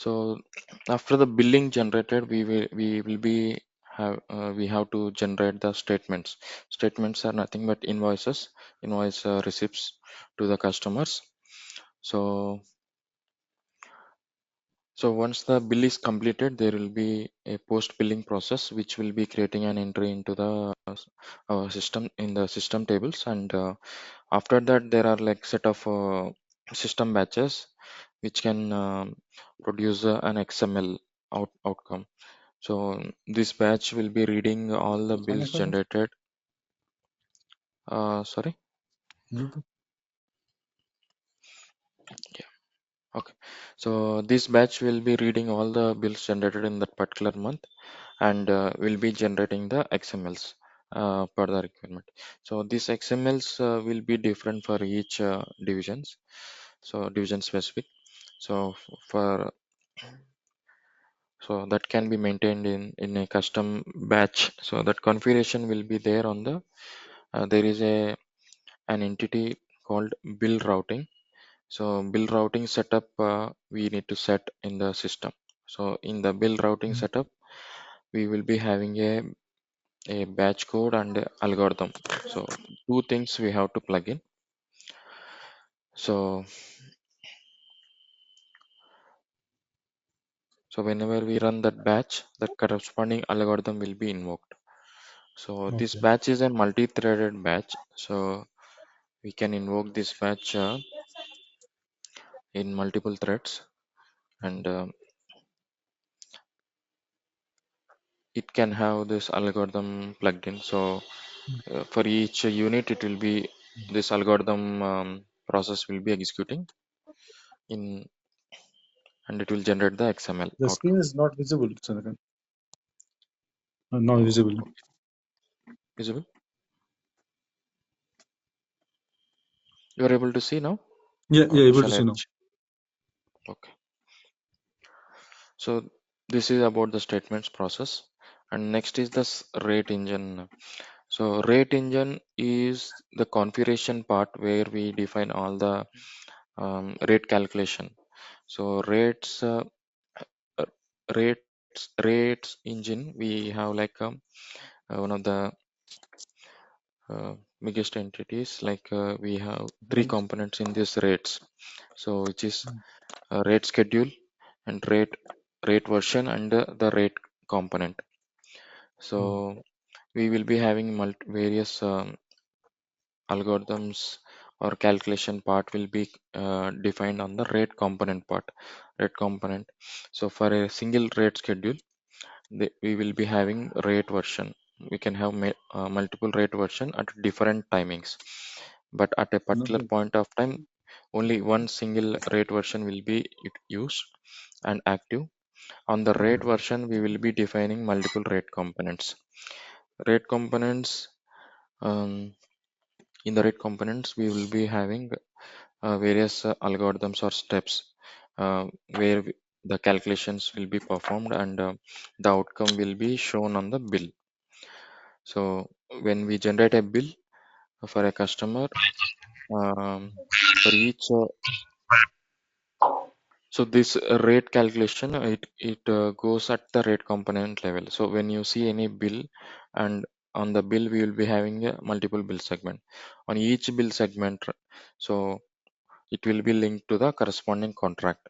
So after the billing generated, we have to generate the statements. Statements are nothing but invoice receipts to the customers. So once the bill is completed, there will be a post billing process which will be creating an entry into the system in the system tables, and after that there are like set of system batches which can produce an XML outcome. So this batch will be reading all the bills generated. Sorry. Yeah. Okay. So this batch will be reading all the bills generated in that particular month, and will be generating the XMLs per the requirement. So these XMLs will be different for each divisions. So division specific. So for that can be maintained in a custom batch. So that configuration will be there on the there is an entity called bill routing. So bill routing setup we need to set in the system. So in the bill routing setup, we will be having a batch code and a algorithm. So two things we have to plug in. So whenever we run that batch, that corresponding algorithm will be invoked. So this Okay. batch is a multi-threaded batch. So we can invoke this batch in multiple threads, and it can have this algorithm plugged in. So for each unit, it will be this algorithm process will be executing in, and it will generate the XML The screen outcome. is not visible, Chandrakant. Not Uh, visible. Visible? You are able to see now, Yeah, or yeah, able to shall I? see now. Okay. So this is about the statements process, and next is this rate engine. So rate engine is the configuration part where we define all the rate calculation. So uh, rates engine, we have like one of the biggest entities. Like we have three Right. components in this rates. So which is rate schedule and rate version and the rate component. Mm. So we will be having various algorithms or calculation part will be defined on the rate component part. Rate component. So for a single rate schedule, we will be having rate version. We can have multiple rate version at different timings, but at a particular Okay. point of time, only one single rate version will be used and active. On the rate version, we will be defining multiple rate components. Rate components, um, in the rate components, we will be having various algorithms or steps where the calculations will be performed, and the outcome will be shown on the bill. So when we generate a bill for a customer, for each so this rate calculation, it goes at the rate component level. So when you see any bill, and on the bill we will be having a multiple bill segment. On each bill segment, so it will be linked to the corresponding contract.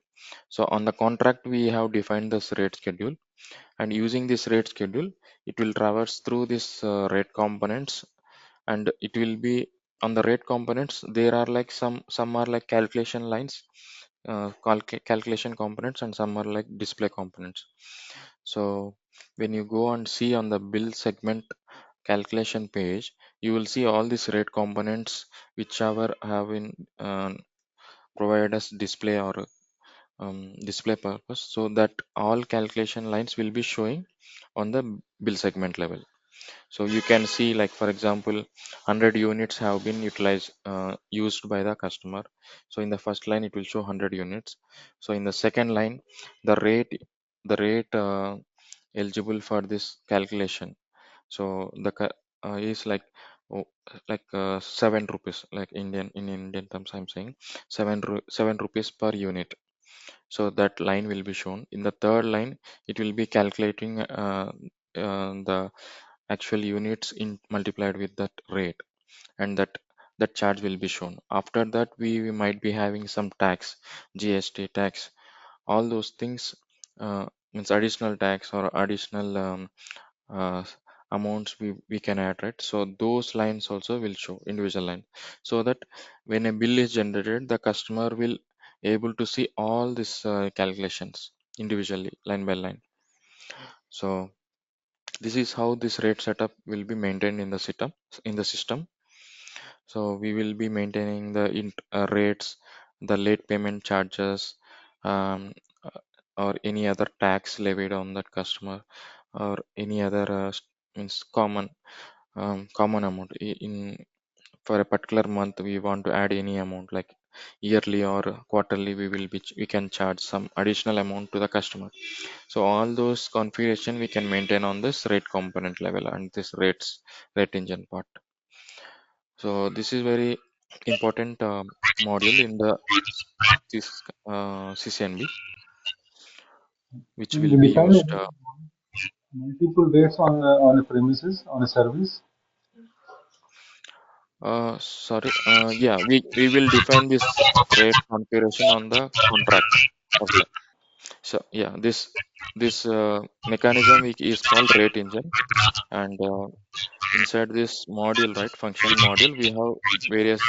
So on the contract we have defined this rate schedule, and using this rate schedule, it will traverse through this rate components, and it will be on the rate components. There are like some are like calculation lines, calculation components, and some are like display components. So when you go and see on the bill segment calculation page, you will see all these rate components whichever have been provided as display or display purpose, so that all calculation lines will be showing on the bill segment level. So you can see, like for example, 100 units have been utilized, used by the customer. So in the first line it will show 100 units. So in the second line, the rate eligible for this calculation, so is like, oh, like 7 rupees, like in Indian terms I'm saying, 7 rupees per unit. So that line will be shown. In the third line, it will be calculating the actual units in multiplied with that rate, and that charge will be shown. After that, we might be having some tax, GST tax, all those things, means additional tax or additional uh, amounts we can add, right? So those lines also will show individual line, so that when a bill is generated, the customer will able to see all these calculations individually, line by line. So this is how this rate setup will be maintained in the system. So we will be maintaining the rates, the late payment charges, um, uh, or any other tax levied on that customer, or any other means common amount. In for a particular month, we want to add any amount like yearly or quarterly, we can charge some additional amount to the customer. So all those configuration we can maintain on this rate component level and this rate engine part. So this is very important module in the CCNB, which Can will we be define used. multiple rates on a premises on a service? Sorry, yeah, we will define this rate configuration on the contract. Okay. So yeah, this mechanism is called rate engine, and inside this module, right, function module, we have various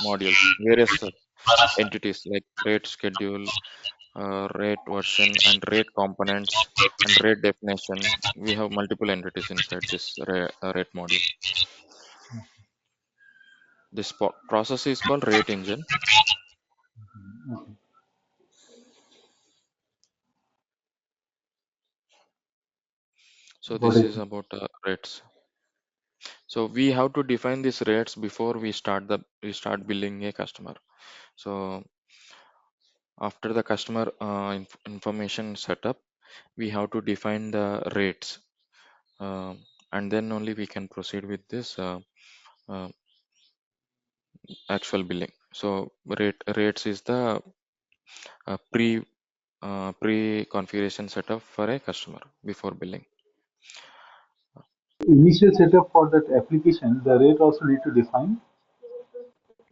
modules, various entities like rate schedule, rate version, and rate components, and rate definition. We have multiple entities inside this rate module. This process is called rate engine. Okay, So got this it. is about rates. So we have to define these rates before we start billing a customer. So after the customer information setup, we have to define the rates, and then only we can proceed with this uh, actual billing. So rates is the pre configuration setup for a customer before billing. Initial setup for that application, the rate also need to define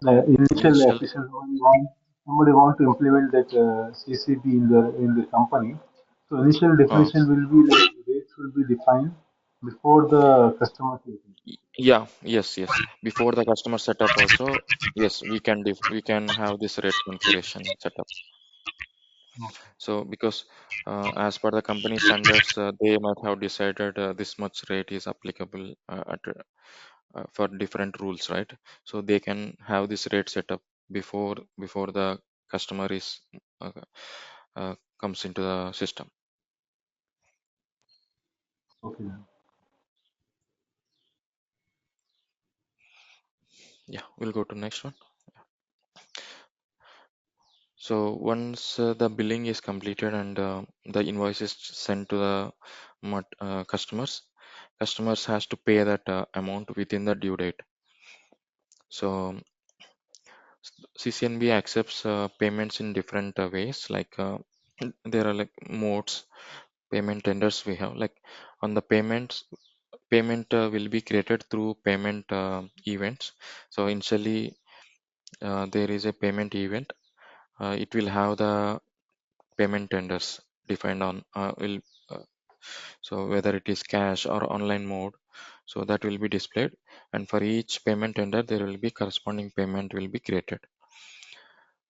the initial Initial, application. Somebody want to implement that CCB in the company. So initial uh, definition will be like rates will be defined before the customer facing. yeah, yes. Before the customer setup also, yes, we can have this rate configuration setup. So because as per the company standards, they might have decided this much rate is applicable for different rules, right? So they can have this rate setup before the customer is uh, comes into the system. Okay. Yeah, we'll go to next one. So once the billing is completed and the invoice is sent to the customers has to pay that amount within the due date. So CCNB accepts payments in different ways. Like there are like modes, payment tenders we have. Like on the payment will be created through payment events. So initially, there is a payment event. It will have the payment tenders defined on will so whether it is cash or online mode. So that will be displayed, and for each payment tender, there will be corresponding payment will be created.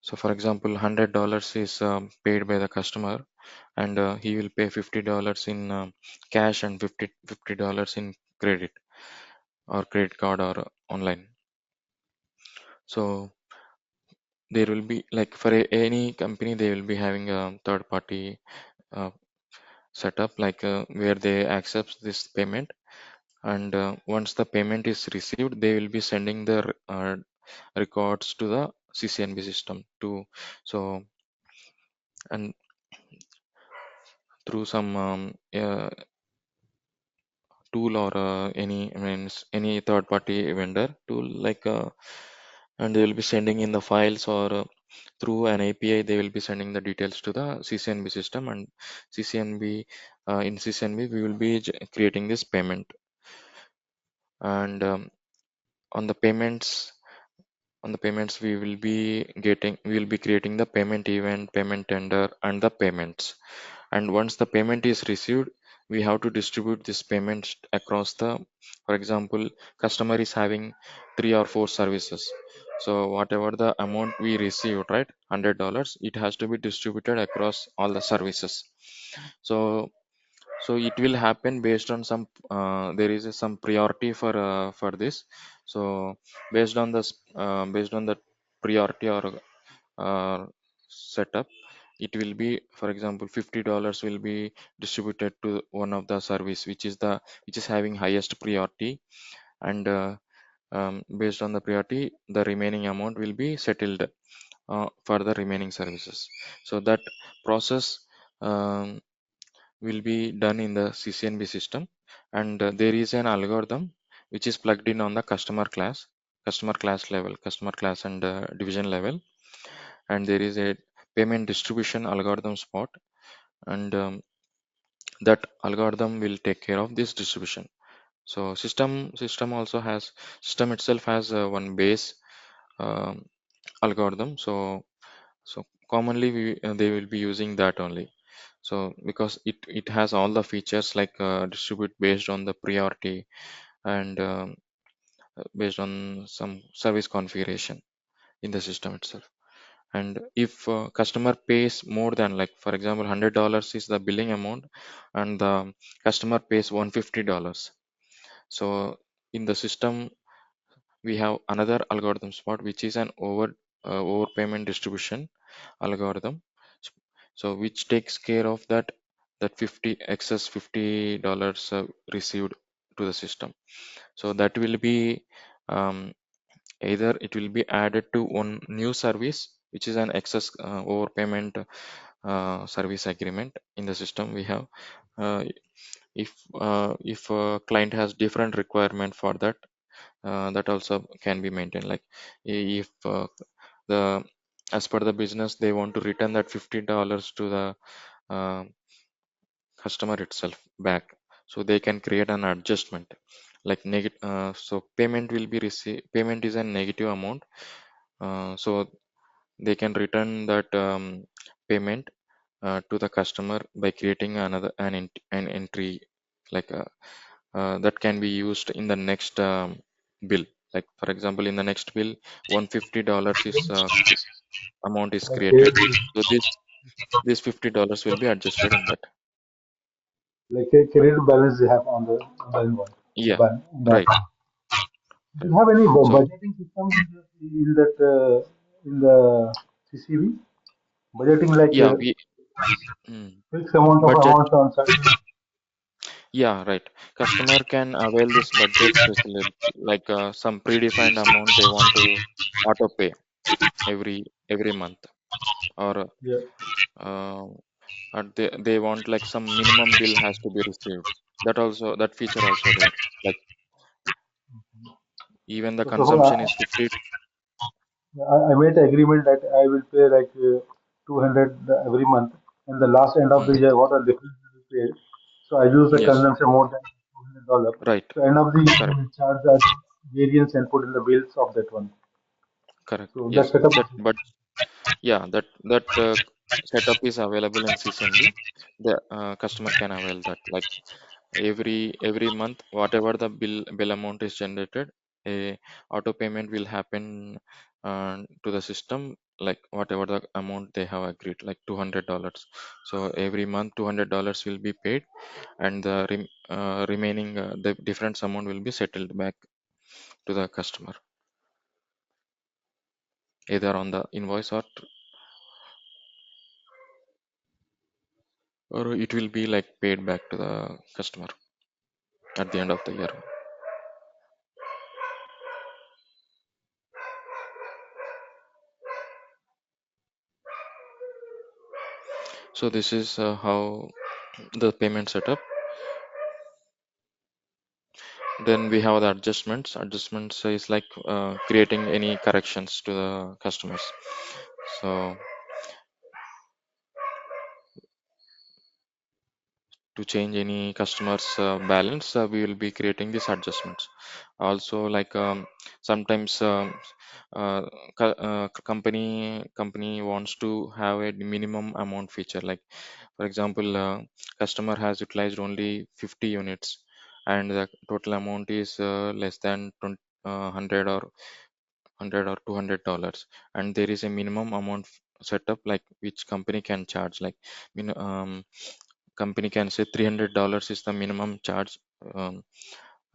So for example, $100 is paid by the customer, and he will pay $50 in cash and $50 in credit or credit card or online. So there will be like for any company, they will be having a third party uh, setup like where they accept this payment, and once the payment is received, they will be sending the records to the CCNB system to so and through some tool or any means any third party vendor tool like and they will be sending in the files or through an API, they will be sending the details to the CC&B system, and CC&B in CC&B we will be creating this payment. And on the payments we will be creating the payment event, payment tender, and the payments. And once the payment is received, we have to distribute this payment across the, for example, customer is having 3 or 4 services. So whatever the amount we received, right, $100, it has to be distributed across all the services. So it will happen based on some there is some priority for this. So based on the priority or uh, setup, it will be, for example, $50 will be distributed to one of the service which is having highest priority. And based on the priority, the remaining amount will be settled for the remaining services. So that process um, will be done in the CCNB system. And there is an algorithm which is plugged in on the customer class and division level. And there is a payment distribution algorithm spot. And that algorithm will take care of this distribution. So system itself has one base um, algorithm. So commonly they will be using that only. So because it has all the features like distribute based on the priority, and based on some service configuration in the system itself. And if customer pays more than, like, for example, $100 is the billing amount, and the customer pays $150, so in the system we have another algorithm spot which is an overpayment distribution algorithm. So which takes care of that 50 excess $50 received to the system. So that will be um, either it will be added to one new service which is an excess overpayment service agreement in the system we have. uh, if a client has different requirement for that, that also can be maintained. Like, if the as per the business they want to return that $50 to the uh, customer itself back, so they can create an adjustment, like so payment is a negative amount, so they can return that payment to the customer by creating an entry, like that can be used in the next bill. Like, for example, in the next bill, $150 is amount is Like created. So this $50 will be adjusted in that. a credit balance they have on the invoice. Yeah, In that. right, Do right. you have any So budgeting system in that in the CCV? Budgeting like yeah, we mm, fixed amount of budget. amounts on certain. Yeah, right. Customer can avail this budget facility, like some predefined amount they want to auto pay every month, or Yeah. uh, they want like some minimum bill has to be received. That feature also there. Like, even the So suppose consumption is 50. I made an agreement that I will pay like 200 every month, and the last end of the Mm, year, what are difference will be paid. So I use the yes, consumption more than $200. right, So end of the year, I correct, will charge the variance and put in the bills of that one. correct. So that Yes, setup. but yeah, that setup is available in CCNB. The customer can avail that. Like, every month, whatever the bill amount is generated, a auto payment will happen to the system, like whatever the amount they have agreed, like $200. So every month $200 will be paid, and the remaining the difference amount will be settled back to the customer, either on the invoice, or it will be like paid back to the customer at the end of the year. So this is how the payment setup. Then we have the adjustments. Adjustments is like creating any corrections to the customers. So to change any customer's balance, we will be creating these adjustments. Also, like sometimes uh, company wants to have a minimum amount feature. Like for example, customer has utilized only 50 units, and the total amount is less than 20, 100 or $200, and there is a minimum amount set up, like which company can charge. Like company can say $300 is the minimum charge, um,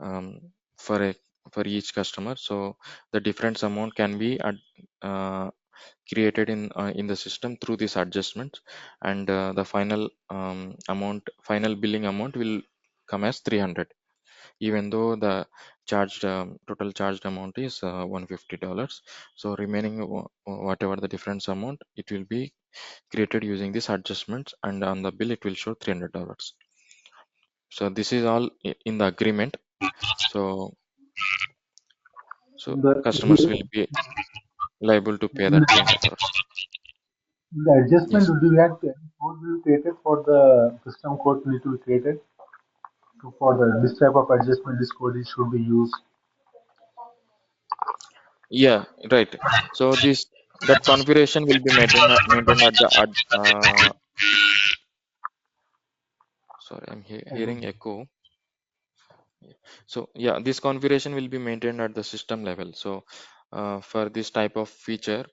um, for a for each customer. So the difference amount can be uh, created in the system through these adjustments, and the final billing amount will come as 300, even though the charged total charged amount is $150. So remaining whatever the difference amount, it will be created using these adjustments, and on the bill it will show $300. So this is all in the agreement. So so In the customers will be liable to pay in that $300. the adjustment, Yes. do you have to code will be created for the custom code need to be created to, for the this type of adjustment? This code is, should be used. Yeah, right. So this that configuration will be maintained at the sorry, I'm hearing echo. So yeah, this configuration will be maintained at the system level. So for this type of feature,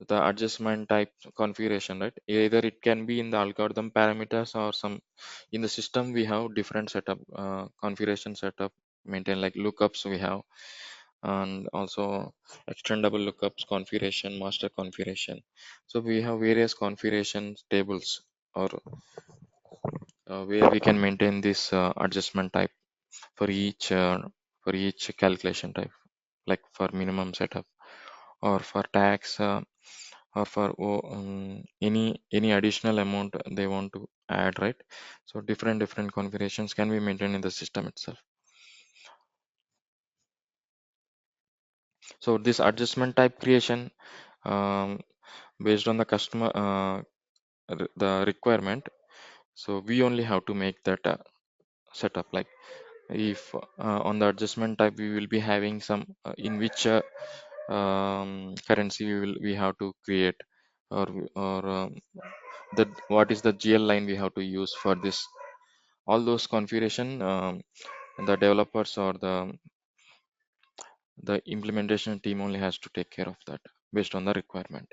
the adjustment type configuration, right? Either it can be in the algorithm parameters, or some in the system we have different setup, configuration setup maintain, like lookups we have, and also extendable lookups configuration, master configuration. So we have various configuration tables, or where we can maintain this adjustment type for each calculation type, like for minimum setup, or for tax, or for any additional amount they want to add, right? So different configurations can be maintained in the system itself. So this adjustment type creation, um, based on the customer the requirement, so we only have to make that setup. Like if on the adjustment type we will be having some in which currency we have to create, or that what is the GL line we have to use for this, all those configuration, the developers or the implementation team only has to take care of that based on the requirement.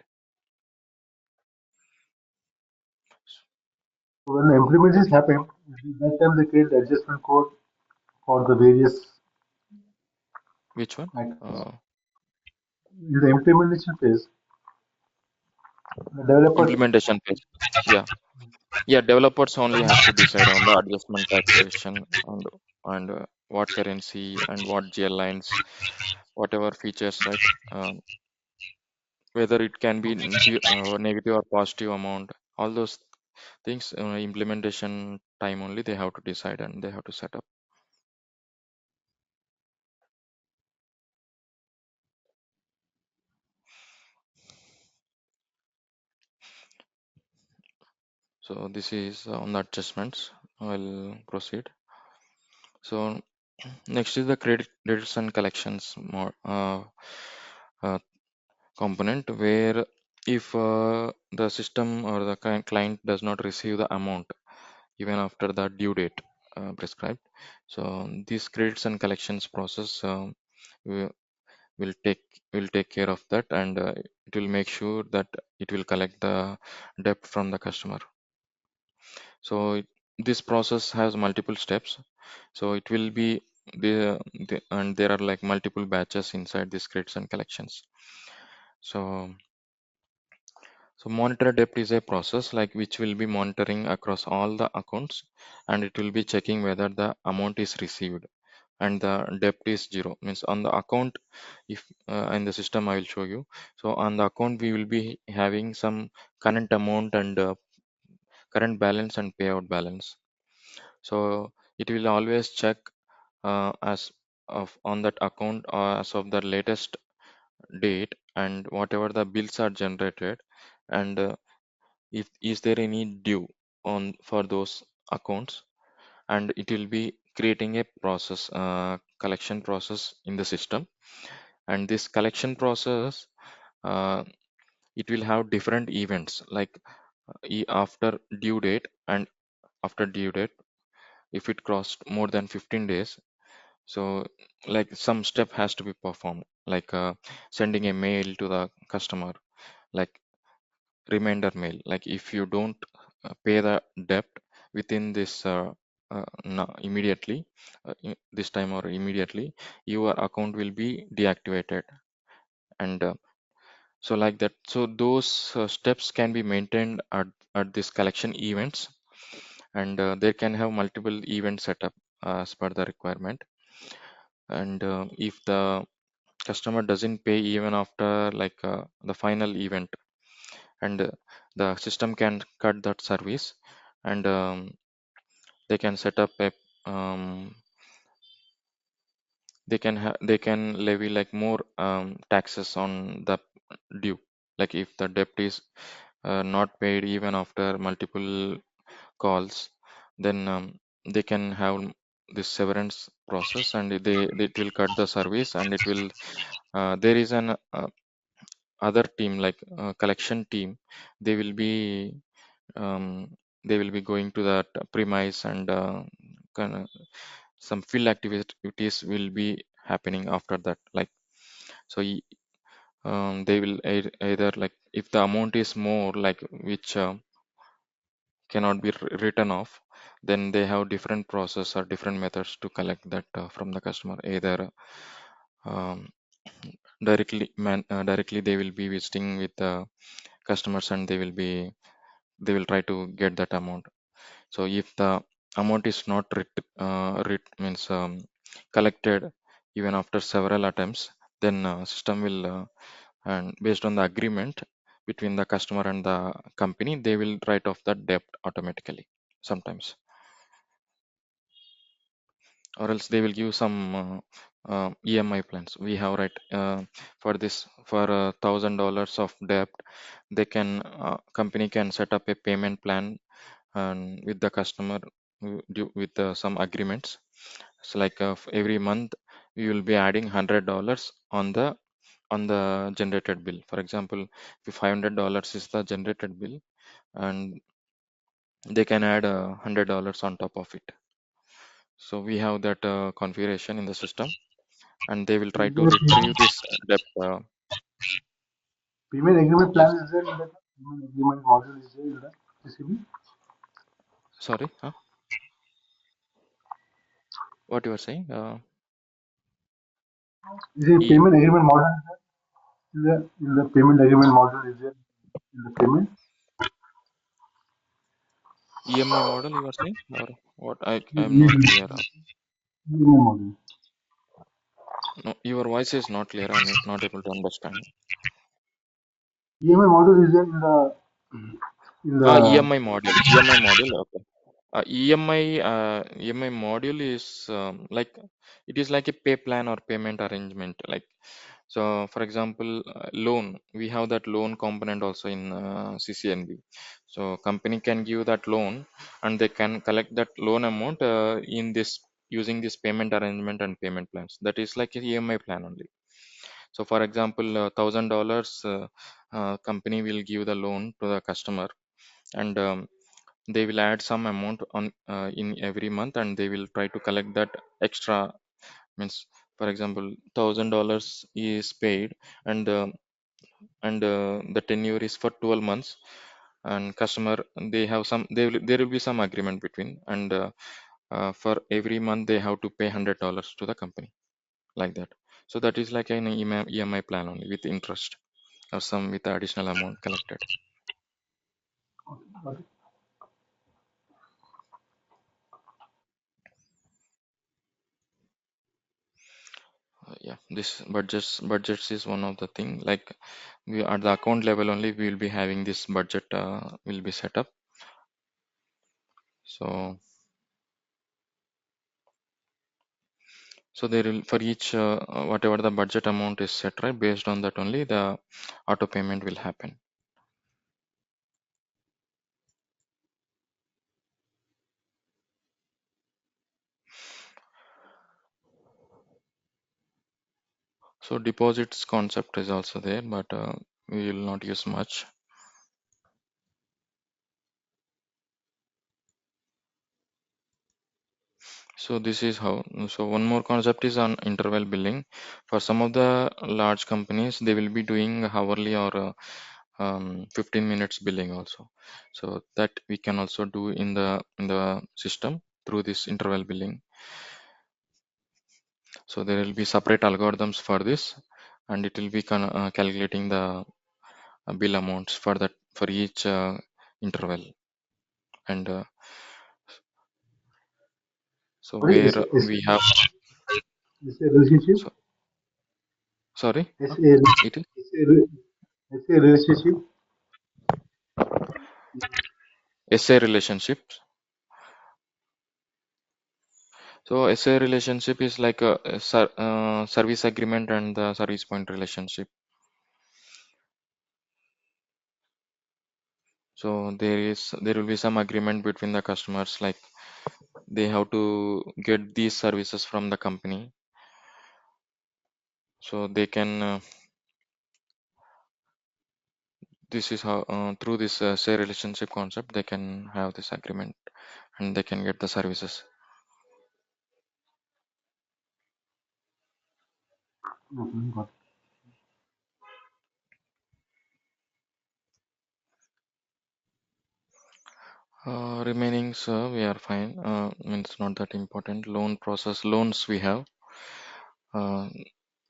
So when the implementations happen, that time they create the adjustment code for the various, Which one? like uh, in the implementation phase, the developers. Implementation phase. Yeah, yeah, developers only have to decide on the adjustment type creation, and what currency and what GL lines, whatever features, right? Whether it can be negative or positive amount, all those things, implementation time only they have to decide, and they have to set up. So this is on the adjustments. I'll proceed. So next is the credits and collections more uh, component, where if the system or the client does not receive the amount even after the due date prescribed, so this credits and collections process, will, will take will take care of that, and it will make sure that it will collect the debt from the customer. So this process has multiple steps. So it will be and there are like multiple batches inside this credits and collections. So monitor depth is a process like which will be monitoring across all the accounts, and it will be checking whether the amount is received and the depth is zero. Means on the account, if in the system I will show you. So on the account we will be having some current amount, and current balance and payout balance. So it will always check as of on that account as of the latest date, and whatever the bills are generated, and if is there any due on for those accounts, and it will be creating a process, collection process in the system. And this collection process, uh, it will have different events, like after due date, and after due date, if it crossed more than 15 days, so like some step has to be performed, like sending a mail to the customer, like reminder mail, like if you don't pay the debt within this immediately, this time or immediately, your account will be deactivated. And so like that, so those steps can be maintained at this collection events, and they can have multiple events set up as per the requirement. And if the customer doesn't pay even after like the final event, and the system can cut that service, and they can set up a they can levy like more taxes on the due, like if the debt is not paid even after multiple calls, then they can have this severance process, and it will cut the service, and it will there is an other team, like collection team. They will be um, they will be going to that premise, and kind of some field activities will be happening after that, like so they will either, like if the amount is more, like which cannot be written off, then they have different process or different methods to collect that from the customer. Either um, directly they will be visiting with the customers, and they will try to get that amount. So if the amount is not means collected even after several attempts, then system will and based on the agreement between the customer and the company, they will write off that debt automatically sometimes, or else they will give some EMI plans. We have, right, for this, for $1,000 of debt, they can company can set up a payment plan and with the customer, with some agreements. So like every month we will be adding $100 on the generated bill. For example, if $500 is the generated bill, and they can add $100 on top of it. So we have that configuration in the system, and they will try Is to there a retrieve this debt. payment agreement plan Yes. is there in the payment agreement module is there in the CCB? Sorry, huh? What you are saying? Is there a E- payment agreement module in the payment agreement module is there in the payment? EMI model you are saying, or what? I'm not EMI clear. module. No, your voice is not clear. I'm not able to understand. EMI module is there in the EMI module. EMI module. Okay. EMI module is like it is like a pay plan or payment arrangement. Like so, for example, loan. We have that loan component also in CCNB. So company can give that loan, and they can collect that loan amount in this using this payment arrangement and payment plans. That is like a EMI plan only. So, for example, $1,000 company will give the loan to the customer, and they will add some amount on in every month, and they will try to collect that extra. Means, for example, $1,000 is paid, and the tenure is for 12 months, and customer, they have some, there will be some agreement between, and for every month they have to pay $100 to the company, like that. So that is like an EMI plan only with interest, or some with additional amount collected. Yeah, this budgets is one of the thing. Like we at the account level only, we will be having this budget will be set up. So there will, for each whatever the budget amount is set, right, based on that only the auto payment will happen. So deposits concept is also there, but we will not use much. So this is how. So one more concept is on interval billing. For some of the large companies, they will be doing hourly or 15 minutes billing also. So that we can also do in the system through this interval billing. So there will be separate algorithms for this, and it will be calculating the bill amounts for that for each interval. And so What is where we have, SA relationship? so sorry, SA, it is SA relationship. SA relationships. So SA relationship is like a service agreement and the service point relationship. So there will be some agreement between the customers, like they have to get these services from the company. So they can this is how through this say relationship concept they can have this agreement and they can get the services. Okay, got Remaining, so we are fine. Means not that important. Loan process loans we have. Uh,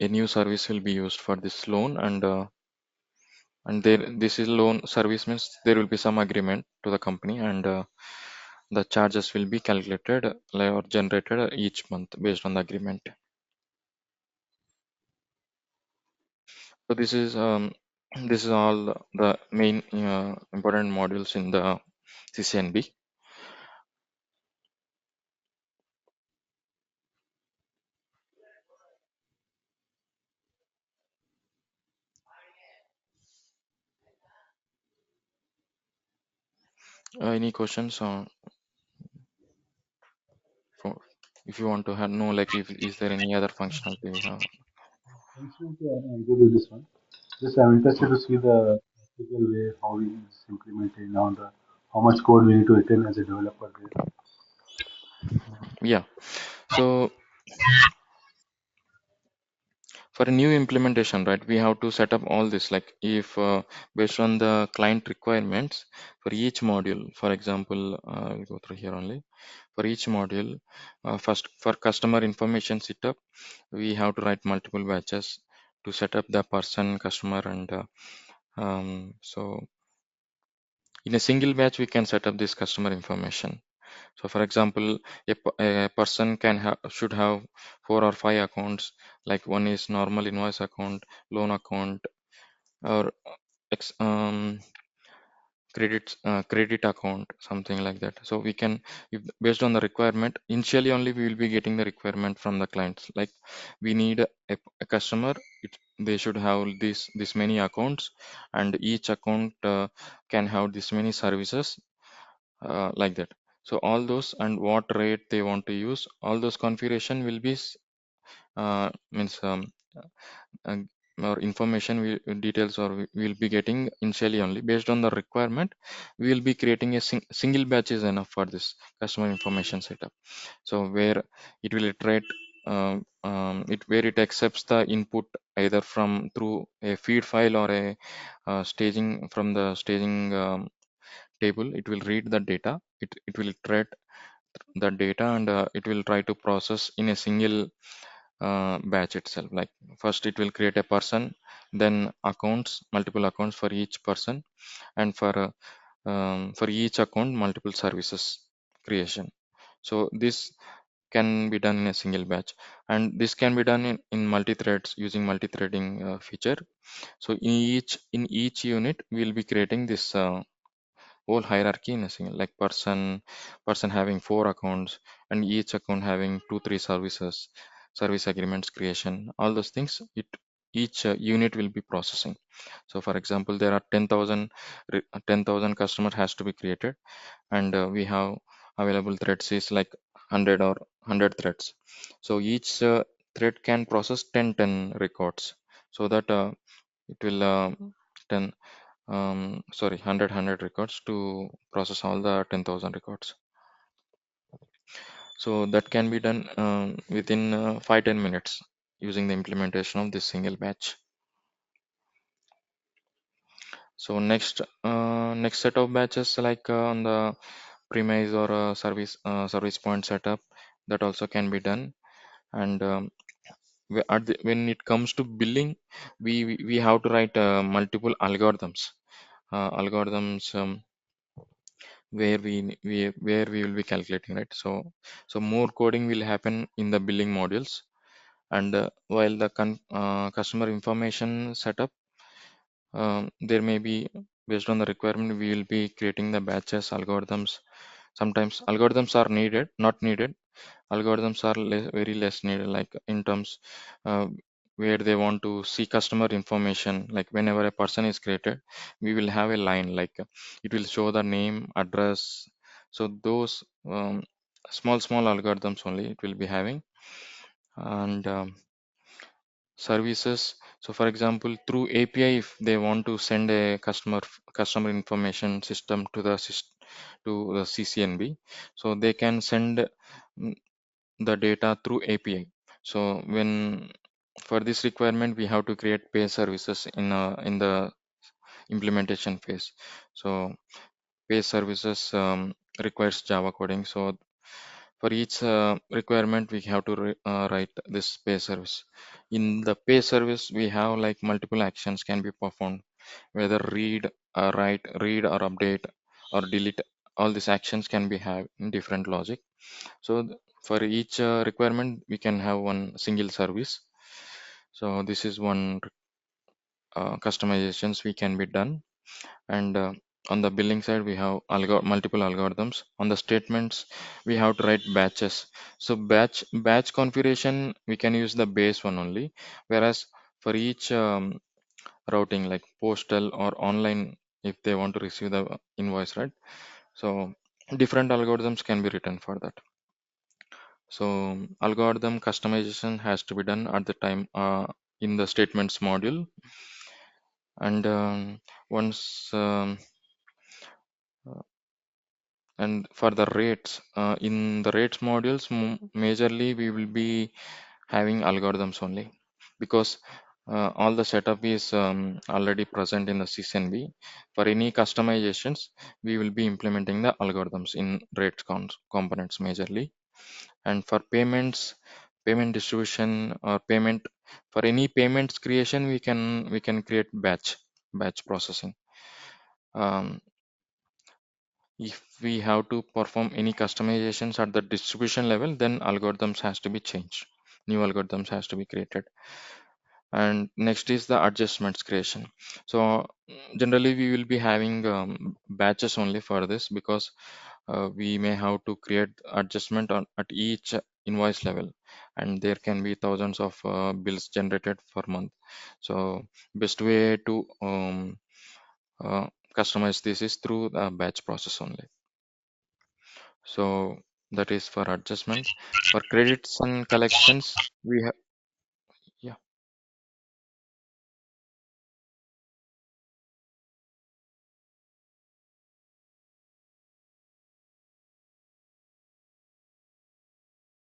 a new service will be used for this loan, and there this is loan service means there will be some agreement to the company, and the charges will be calculated or generated each month based on the agreement. So this is this is all the main important modules in the CCNB. Any questions on for, if you want to have know, like, if is there any other functionality we have? Functionality, I'm good with this one. Just I'm interested Oh, to see the practical way how we is implemented now, the how much code we need to return as a developer there. yeah. So for a new implementation, right, we have to set up all this, like if based on the client requirements for each module. For example, I'll go through here only. For each module, first for customer information setup, we have to write multiple batches to set up the person customer, and so in a single batch we can set up this customer information. So for example, a person can have should have 4 or 5 accounts, like one is normal invoice account, loan account, or ex, credit account, something like that. So we can, if based on the requirement, initially only we will be getting the requirement from the clients, like we need a customer, they should have this many accounts, and each account can have this many services, like that. So all those and what rate they want to use, all those configuration will be means uh, or information details, or we will be getting initially only based on the requirement. We will be creating a single batch is enough for this customer information setup. So where it will iterate, it where it accepts the input either from through a feed file or a staging from the staging table. It will read the data, it will iterate the data, and it will try to process in a single batch itself. Like first it will create a person, then accounts, multiple accounts for each person, and for each account multiple services creation. So this can be done in a single batch, and this can be done in multi-threads using multi-threading feature. So in each unit we'll be creating this whole hierarchy in a single, like person having 4 accounts, and each account having 2 3 services, service agreements creation, all those things, it each unit will be processing. So for example, there are 10,000 customers has to be created, and we have available threads is like 100 or 100 threads. So each thread can process 10 records, so that it will 10 sorry 100 records to process all the 10,000 records. So that can be done within 5-10 minutes using the implementation of this single batch. So next set of batches, like on the premise or service point setup, that also can be done. And when it comes to billing, we have to write multiple algorithms where we will be calculating, right? So more coding will happen in the billing modules. And while the customer information setup, there may be, based on the requirement, we will be creating the batches algorithms. Sometimes algorithms are needed, not needed. Algorithms are very less needed, like in terms uh, where they want to see customer information, like whenever a person is created, we will have a line like it will show the name, address. So those small algorithms only it will be having. And services, so for example, through API, if they want to send a customer information system to to the CCNB, so they can send mm, the data through API. So when, for this requirement, we have to create pay services in the implementation phase. So pay services requires Java coding. So for each requirement, we have to write this pay service. In the pay service, we have like multiple actions can be performed, whether read, write, read or update or delete. All these actions can be have in different logic. So for each requirement, we can have one single service. So this is one customizations we can be done. And on the billing side, we have multiple algorithms. On the statements, we have to write batches. So batch configuration, we can use the base one only. Whereas for each routing, like postal or online, if they want to receive the invoice, right? So different algorithms can be written for that. So algorithm customization has to be done at the time in the statements module. And once and for the rates, in the rates modules, majorly we will be having algorithms only, because all the setup is already present in the CCNB. For any customizations, we will be implementing the algorithms in rates components majorly. And for payments, payment distribution or payment, for any payments creation, we can create batch processing. um, if we have to perform any customizations at the distribution level, then algorithms has to be changed, new algorithms has to be created. And next is the adjustments creation. So generally we will be having batches only for this, because we may have to create adjustment at each invoice level, and there can be thousands of bills generated per month. So best way to uh, customize this is through the batch process only. So that is for adjustment. For credits and collections,